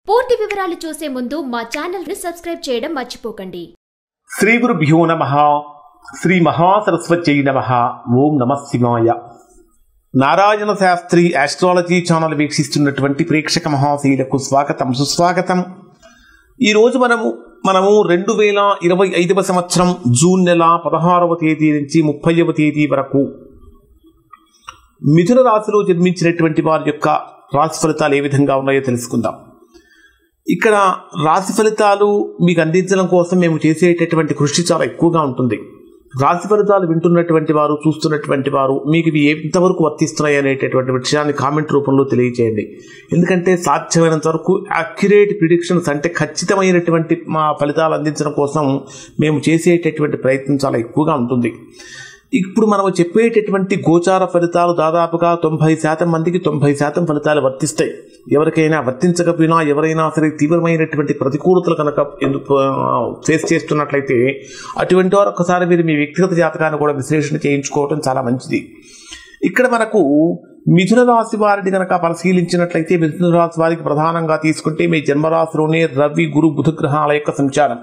పూర్తి వివరాలు చూసే ముందు మా ఛానల్ ని సబ్స్క్రైబ్ చేయడం మర్చిపోకండి. శ్రీ గురుభ్యో నమః. శ్రీ మహాసరస్వత్యై నమః. ఓం నమః శివాయ. నారాయణ శాస్త్రి ఆస్ట్రాలజీ ఛానల్ వీక్షిస్తున్నటువంటి ప్రేక్షక మహాశీలకు స్వాగతం, సుస్వాగతం. ఈరోజు మనము 2025వ సంవత్సరం జూన్ నెల 16వ తేదీ నుంచి 30వ తేదీ వరకు మిథున రాశిలో జన్మించినటువంటి వారి యొక్క రాశి ఫలితాలు ఏ విధంగా ఉన్నాయో తెలుసుకుందాం. ఇక్కడ రాశి ఫలితాలు మీకు అందించడం కోసం మేము చేసేటటువంటి కృషి చాలా ఎక్కువగా ఉంటుంది. రాశి ఫలితాలు వింటున్నటువంటి వారు, చూస్తున్నటువంటి వారు మీకు ఇవి ఎంతవరకు వర్తిస్తున్నాయి అనేటటువంటి విషయాన్ని కామెంట్ రూపంలో తెలియజేయండి. ఎందుకంటే సాధ్యమైనంత వరకు అక్యురేట్ ప్రిడిక్షన్స్ అంటే ఖచ్చితమైనటువంటి మా ఫలితాలు అందించడం కోసం మేము చేసేటటువంటి ప్రయత్నం చాలా ఎక్కువగా ఉంటుంది. ఇప్పుడు మనం చెప్పేటటువంటి గోచార ఫలితాలు దాదాపుగా 90% మందికి 90% ఫలితాలు వర్తిస్తాయి. ఎవరికైనా వర్తించకపోయినా, ఎవరైనా సరే తీవ్రమైనటువంటి ప్రతికూలతలు కనుక ఫేస్ చేస్తున్నట్లయితే అటువంటి వారు ఒకసారి మీరు మీ వ్యక్తిగత జాతకాన్ని కూడా విశ్లేషణ చేయించుకోవడం చాలా మంచిది. ఇక్కడ మనకు మిథున రాశి వారిని కనుక పరిశీలించినట్లయితే మిథున రాశి వారికి ప్రధానంగా తీసుకుంటే మీ జన్మరాశిలోనే రవి, గురు, బుధ గ్రహాల యొక్క సంచారం.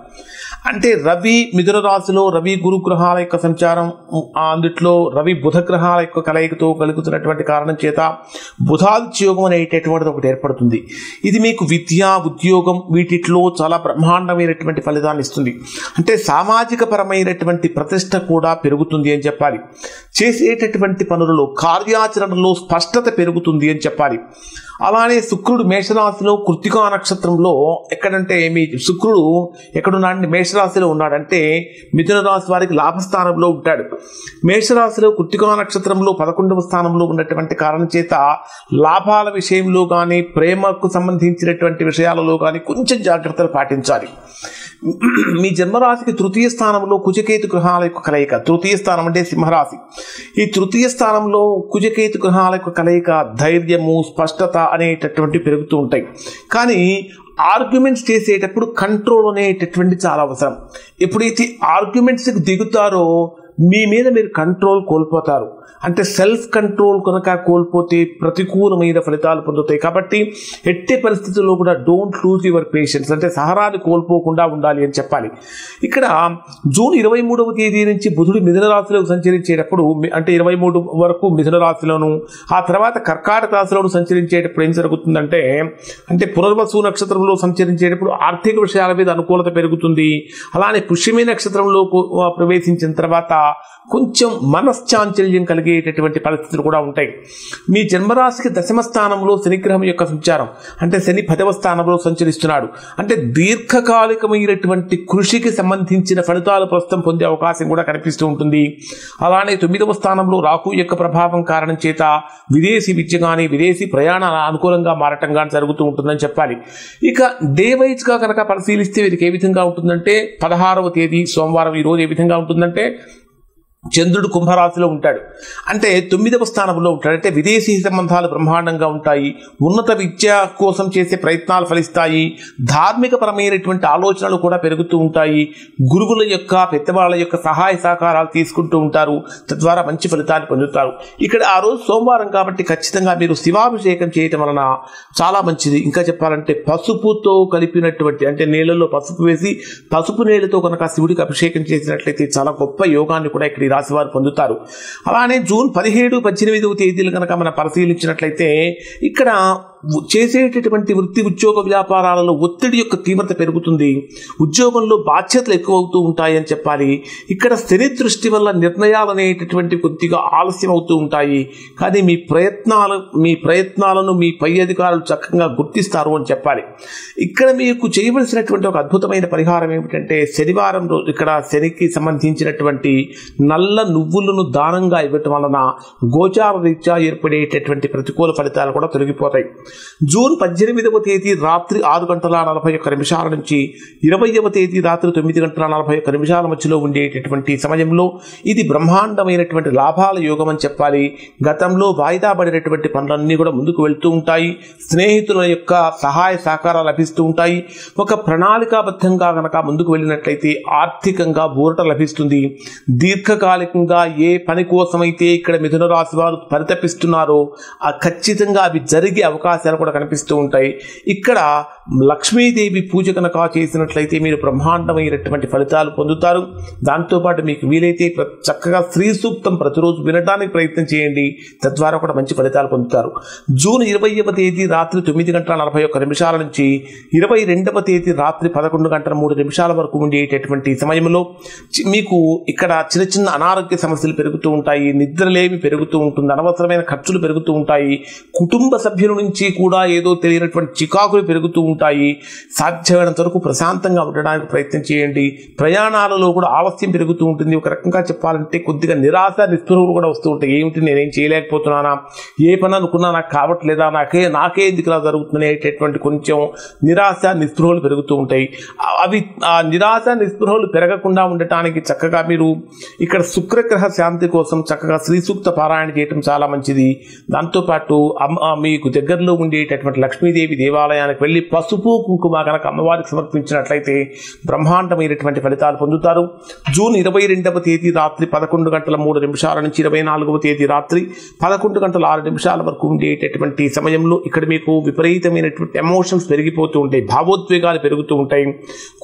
అంటే రవి మిథున రాశిలో రవి, గురు గ్రహాల యొక్క సంచారం, అందుట్లో రవి బుధ గ్రహాల యొక్క కలయికతో కలుగుతున్నటువంటి కారణం చేత బుధాదిత్య యోగం అనేటటువంటిది ఒకటి ఏర్పడుతుంది. ఇది మీకు విద్య, ఉద్యోగం వీటిలో చాలా బ్రహ్మాండమైనటువంటి ఫలితాన్ని ఇస్తుంది. అంటే సామాజిక పరమైనటువంటి ప్రతిష్ట కూడా పెరుగుతుంది అని చెప్పాలి. చేసేటటువంటి పనులలో, కార్యాచరణలో స్పష్టత పెరుగుతుంది అని చెప్పాలి. అలానే శుక్రుడు మేషరాశిలో కృత్తికా నక్షత్రంలో ఎక్కడంటే మీ శుక్రుడు ఎక్కడున్నాడు, మేషరాశిలో ఉన్నాడంటే మిథున రాశి వారికి లాభస్థానంలో ఉంటాడు. మేషరాశిలో కృత్తికా నక్షత్రంలో 11వ స్థానంలో ఉన్నటువంటి కారణం చేత లాభాల విషయంలో కానీ, ప్రేమకు సంబంధించినటువంటి విషయాలలో కానీ కొంచెం జాగ్రత్తలు పాటించాలి. మీ జన్మరాశికి తృతీయ స్థానంలో కుజకేతు గ్రహాల యొక్క కలయిక. తృతీయ స్థానం అంటే సింహరాశి. ఈ తృతీయ స్థానంలో కుజకేతు గ్రహాల యొక్క కలయిక ధైర్యము, స్పష్టత అనేటటువంటి పెరుగుతూ ఉంటాయి. కానీ ఆర్గ్యుమెంట్స్ చేసేటప్పుడు కంట్రోల్ అనేటటువంటి చాలా అవసరం. ఎప్పుడైతే ఆర్గ్యుమెంట్స్కి దిగుతారో మీ మీద మీరు కంట్రోల్ కోల్పోతారు. అంటే సెల్ఫ్ కంట్రోల్ కనుక కోల్పోతే ప్రతికూలమైన ఫలితాలు పొందుతాయి. కాబట్టి ఎట్టి పరిస్థితుల్లో కూడా డోంట్ లూజ్ యువర్ పేషెన్స్, అంటే సహనాన్ని కోల్పోకుండా ఉండాలి అని చెప్పాలి. ఇక్కడ జూన్ 23వ తేదీ నుంచి బుధుడు మిథున రాశిలోకి సంచరించేటప్పుడు, అంటే 23 వరకు మిథున రాశిలోను, ఆ తర్వాత కర్కాటక రాశిలోను సంచరించేటప్పుడు ఏం జరుగుతుందంటే, అంటే పునర్వసు నక్షత్రంలో సంచరించేటప్పుడు ఆర్థిక విషయాల మీద అనుకూలత పెరుగుతుంది. అలానే పుష్యమి నక్షత్రంలో ప్రవేశించిన తర్వాత కొంచెం మనశ్చాంచల్యం కలిగేటటువంటి పరిస్థితులు కూడా ఉంటాయి. మీ జన్మరాశికి దశమ స్థానంలో శనిగ్రహం యొక్క సంచారం, అంటే శని 10వ స్థానంలో సంచరిస్తున్నాడు. అంటే దీర్ఘకాలికమైనటువంటి కృషికి సంబంధించిన ఫలితాలు ప్రస్తుతం పొందే అవకాశం కూడా కనిపిస్తూ ఉంటుంది. అలానే 9వ స్థానంలో రాహు యొక్క ప్రభావం కారణం చేత విదేశీ విద్య కానీ, విదేశీ ప్రయాణాల అనుకూలంగా మారటం కానీ జరుగుతూ ఉంటుందని చెప్పాలి. ఇక డే వైజ్గా కనుక పరిశీలిస్తే వీరికి ఏ విధంగా ఉంటుందంటే, 16వ తేదీ సోమవారం ఈరోజు ఏ విధంగా ఉంటుందంటే, చంద్రుడు కుంభరాశిలో ఉంటాడు. అంటే 9వ స్థానంలో ఉంటాడు. అంటే విదేశీ సంబంధాలు బ్రహ్మాండంగా ఉంటాయి. ఉన్నత విద్య కోసం చేసే ప్రయత్నాలు ఫలిస్తాయి. ధార్మిక పరమైనటువంటి ఆలోచనలు కూడా పెరుగుతూ ఉంటాయి. గురువుల యొక్క, పెద్దవాళ్ళ యొక్క సహాయ సహకారాలు తీసుకుంటూ ఉంటారు. తద్వారా మంచి ఫలితాన్ని పొందుతారు. ఇక్కడ ఆ రోజు సోమవారం కాబట్టి ఖచ్చితంగా మీరు శివాభిషేకం చేయటం వలన చాలా మంచిది. ఇంకా చెప్పాలంటే పసుపుతో కలిపినటువంటి, అంటే నీళ్ళలో పసుపు వేసి పసుపు నీళ్ళతో కనుక శివుడికి అభిషేకం చేసినట్లయితే చాలా గొప్ప యోగాన్ని కూడా ఇక్కడ రాశి వారు పొందుతారు. అలానే జూన్ 17, 18వ తేదీలు కనుక మనం పరిశీలించినట్లయితే ఇక్కడ చేసేటటువంటి వృత్తి, ఉద్యోగ వ్యాపారాలలో ఒత్తిడి యొక్క తీవ్రత పెరుగుతుంది. ఉద్యోగంలో బాధ్యతలు ఎక్కువ అవుతూ ఉంటాయని చెప్పాలి. ఇక్కడ శని దృష్టి వల్ల నిర్ణయాలు అనేటటువంటి కొద్దిగా ఆలస్యం అవుతూ ఉంటాయి. కానీ మీ ప్రయత్నాలను మీ పై అధికారులు చక్కగా గుర్తిస్తారు అని చెప్పాలి. ఇక్కడ మీకు చేయవలసినటువంటి ఒక అద్భుతమైన పరిహారం ఏమిటంటే, శనివారం రోజు ఇక్కడ శనికి సంబంధించినటువంటి నల్ల నువ్వులను దానంగా ఇవ్వటం వలన గోచార రీత్యా ఏర్పడేటటువంటి ప్రతికూల ఫలితాలు కూడా తొలగిపోతాయి. జూన్ 18వ తేదీ రాత్రి 6:41 నుంచి 20వ తేదీ రాత్రి 9:41 మధ్యలో ఉండేటటువంటి సమయంలో ఇది బ్రహ్మాండమైనటువంటి లాభాల యోగం అని చెప్పాలి. గతంలో వాయిదా పడినటువంటి పనులన్నీ కూడా ముందుకు వెళ్తూ ఉంటాయి. స్నేహితుల యొక్క సహాయ సహకారాలు లభిస్తూ ఉంటాయి. ఒక ప్రణాళికాబద్ధంగా కనుక ముందుకు వెళ్ళినట్లయితే ఆర్థికంగా ఊరట లభిస్తుంది. దీర్ఘకాలికంగా ఏ పని కోసమైతే ఇక్కడ మిథున రాశి వారు పరితపిస్తున్నారో ఖచ్చితంగా అవి జరిగే అవకాశం అవకాశాలు కూడా కనిపిస్తూ ఉంటాయి. ఇక్కడ లక్ష్మీదేవి పూజ కనుక చేసినట్లయితే మీరు బ్రహ్మాండమైనటువంటి ఫలితాలు పొందుతారు. దాంతోపాటు మీకు వీలైతే చక్కగా శ్రీ సూక్తం ప్రతిరోజు వినడానికి ప్రయత్నం చేయండి, తద్వారా కూడా మంచి ఫలితాలు పొందుతారు. జూన్ 20వ తేదీ రాత్రి 9:41 నుంచి 22వ తేదీ రాత్రి 11:03 వరకు ఉండేటటువంటి సమయంలో మీకు ఇక్కడ చిన్న చిన్న అనారోగ్య సమస్యలు పెరుగుతూ ఉంటాయి, నిద్రలేమి పెరుగుతూ ఉంటుంది, అనవసరమైన ఖర్చులు పెరుగుతూ ఉంటాయి, కుటుంబ సభ్యుల నుంచి కూడా ఏదో తెలియనటువంటి చికాకులు పెరుగుతూ ఉంటాయి. సాధ్యమైనంత వరకు ప్రశాంతంగా ఉండడానికి ప్రయత్నం చేయండి. ప్రయాణాలలో కూడా ఆలస్యం పెరుగుతూ ఉంటుంది. ఒక రకంగా చెప్పాలంటే కొద్దిగా నిరాశ నిస్పృహలు కూడా వస్తూ ఉంటాయి. ఏమిటి నేనేం చేయలేకపోతున్నానా, ఏ పని అనుకున్నా నాకు కావట్లేదా, నాకే ఎందుకు ఇలా జరుగుతుందనేటటువంటి కొంచెం నిరాశ నిస్పృహలు పెరుగుతూ ఉంటాయి. అవి ఆ నిరాశ నిస్పృహలు పెరగకుండా ఉండటానికి చక్కగా మీరు ఇక్కడ శుక్రగ్రహ శాంతి కోసం చక్కగా శ్రీ సూక్త పారాయణ చేయటం చాలా మంచిది. దాంతోపాటు మీకు దగ్గరలో ఉండేటటువంటి లక్ష్మీదేవి దేవాలయానికి వెళ్ళి పసుపు కుంకుమ కనుక అమ్మవారికి సమర్పించినట్లయితే బ్రహ్మాండమైనటువంటి ఫలితాలు పొందుతారు. జూన్ 22వ తేదీ రాత్రి 11:03 నుంచి 24వ తేదీ రాత్రి 11:06 వరకు ఉండేటటువంటి సమయంలో ఇక్కడ మీకు విపరీతమైనటువంటి ఎమోషన్స్ పెరిగిపోతూ ఉంటాయి, భావోద్వేగాలు పెరుగుతూ ఉంటాయి,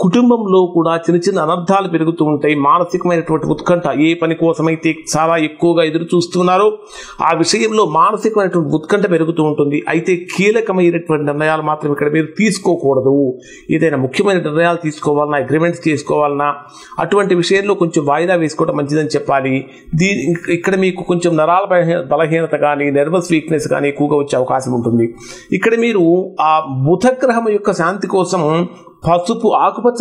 కుటుంబంలో కూడా చిన్న చిన్న అనర్థాలు పెరుగుతూ ఉంటాయి, మానసికమైనటువంటి ఉత్కంఠ, ఏ పని కోసమైతే చాలా ఎక్కువగా ఎదురు చూస్తున్నారో ఆ విషయంలో మానసికమైనటువంటి ఉత్కంఠ పెరుగుతూ ఉంటుంది. అయితే కీలకమైనటువంటి నిర్ణయాలు మాత్రం ఇక్కడ మీరు తీసుకోకూడదు. ఏదైనా ముఖ్యమైన నిర్ణయాలు తీసుకోవాలన్నా, అగ్రిమెంట్స్ చేసుకోవాలన్నా అటువంటి విషయంలో కొంచెం వాయిదా వేసుకోవడం మంచిదని చెప్పాలి. ఇక్కడ మీకు కొంచెం నరాల బలహీనత కానీ, నర్వస్ వీక్నెస్ కానీ ఎక్కువగా వచ్చే అవకాశం ఉంటుంది. ఇక్కడ మీరు ఆ బుధగ్రహం యొక్క శాంతి కోసం పసుపు ఆకుపచ్చ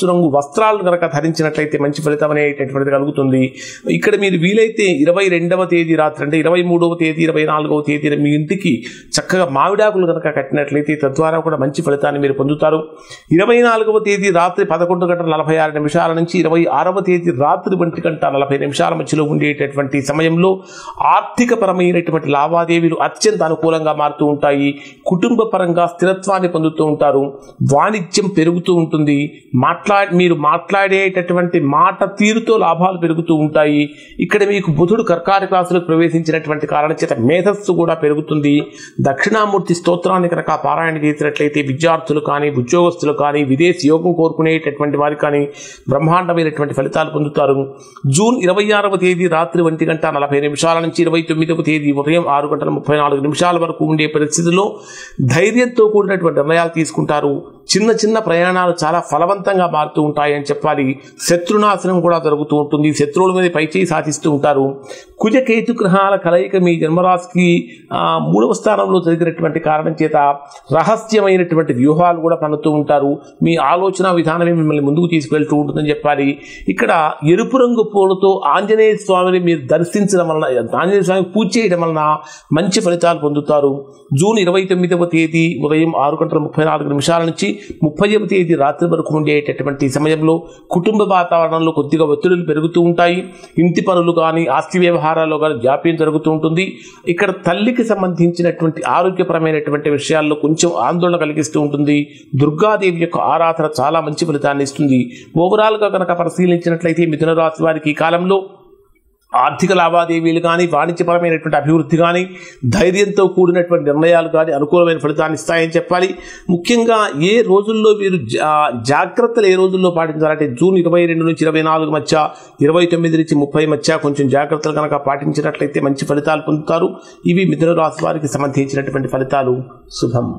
రంగు వస్త్రాలను కనుక ధరించినట్లయితే మంచి ఫలితం అనేటటువంటిది కలుగుతుంది. ఇక్కడ మీరు వీలైతే 22వ తేదీ రాత్రి అంటే 23వ తేదీ 24వ తేదీ మీ ఇంటికి చక్కగా మామిడాకులు కనుక కట్టినట్లయితే తద్వారా కూడా మంచి ఫలితాన్ని మీరు పొందుతారు. 24వ తేదీ రాత్రి 11:46 నుంచి 26వ తేదీ రాత్రి 1:40 మధ్యలో ఉండేటటువంటి సమయంలో ఆర్థిక పరమైనటువంటి లావాదేవీలు అత్యంత అనుకూలంగా మారుతూ ఉంటాయి. కుటుంబ పరంగా స్థిరత్వాన్ని పొందుతూ ఉంటారు. వాణిజ్యం పెరుగుతూ ఉంటుంది. మీరు మాట్లాడేటటువంటి మాట తీరుతో లాభాలు పెరుగుతూ ఉంటాయి. ఇక్కడ మీకు బుధుడు కర్కాటక రాశిలో ప్రవేశించినటువంటి కారణం చేత మేధస్సు కూడా పెరుగుతుంది. దక్షిణామూర్తి స్తోత్రాన్ని కనుక పారాయణ చేసినట్లయితే విద్యార్థులు కానీ, ఉద్యోగస్తులు కానీ, విదేశీ యోగం కోరుకునేటటువంటి వారికి కానీ బ్రహ్మాండమైనటువంటి ఫలితాలు పొందుతారు. జూన్ 26వ తేదీ రాత్రి 1:40 నుంచి 29వ తేదీ ఉదయం 6:34 వరకు ఉండే పరిస్థితుల్లో ధైర్యంతో కూడినటువంటి నిర్ణయాలు తీసుకుంటారు. చిన్న చిన్న ప్రయాణాలు చాలా ఫలవంతంగా మారుతూ ఉంటాయని చెప్పాలి. శత్రునాశనం కూడా జరుగుతూ ఉంటుంది. శత్రువుల మీద పైచేయి సాధిస్తూ ఉంటారు. కుజకేతు గ్రహాల కలయిక మీ జన్మరాశికి 3వ స్థానంలో జరిగినటువంటి కారణం చేత రహస్యమైనటువంటి వ్యూహాలు కూడా పన్నుతూ ఉంటారు. మీ ఆలోచన విధానమే మిమ్మల్ని ముందుకు తీసుకువెళ్తూ ఉంటుందని చెప్పాలి. ఇక్కడ ఎరుపు రంగు పూలతో ఆంజనేయ స్వామిని మీరు దర్శించడం వలన, ఆంజనేయ స్వామికి పూజ చేయడం వలన మంచి ఫలితాలు పొందుతారు. జూన్ 29వ తేదీ ఉదయం 6:34 నుంచి 30వ తేదీ రాత్రి వరకు ఉండేటటువంటి సమయంలో కుటుంబ వాతావరణంలో కొద్దిగా ఒత్తిడులు పెరుగుతూ ఉంటాయి. ఇంటి పనులు కానీ, ఆస్తి వ్యవహారాల్లో కానీ జాప్యం జరుగుతూ ఉంటుంది. ఇక్కడ తల్లికి సంబంధించినటువంటి ఆరోగ్యపరమైనటువంటి విషయాల్లో కొంచెం ఆందోళన కలిగిస్తూ ఉంటుంది. దుర్గాదేవి యొక్క ఆరాధన చాలా మంచి ఫలితాన్ని ఇస్తుంది. ఓవరాల్గా కనుక పరిశీలించినట్లయితే మిథున రాశి వారికి ఈ కాలంలో ఆర్థిక లావాదేవీలు కానీ, వాణిజ్యపరమైనటువంటి అభివృద్ధి కానీ, ధైర్యంతో కూడినటువంటి నిర్ణయాలు కానీ అనుకూలమైన ఫలితాన్ని ఇస్తాయని చెప్పాలి. ముఖ్యంగా ఏ రోజుల్లో మీరు జాగ్రత్తలు ఏ రోజుల్లో పాటించాలంటే జూన్ 22 నుంచి 24 మధ్య, 29 నుంచి 30 మధ్య కొంచెం జాగ్రత్తలు కనుక పాటించినట్లయితే మంచి ఫలితాలు పొందుతారు. ఇవి మిథున రాశి వారికి సంబంధించినటువంటి ఫలితాలు. శుభం.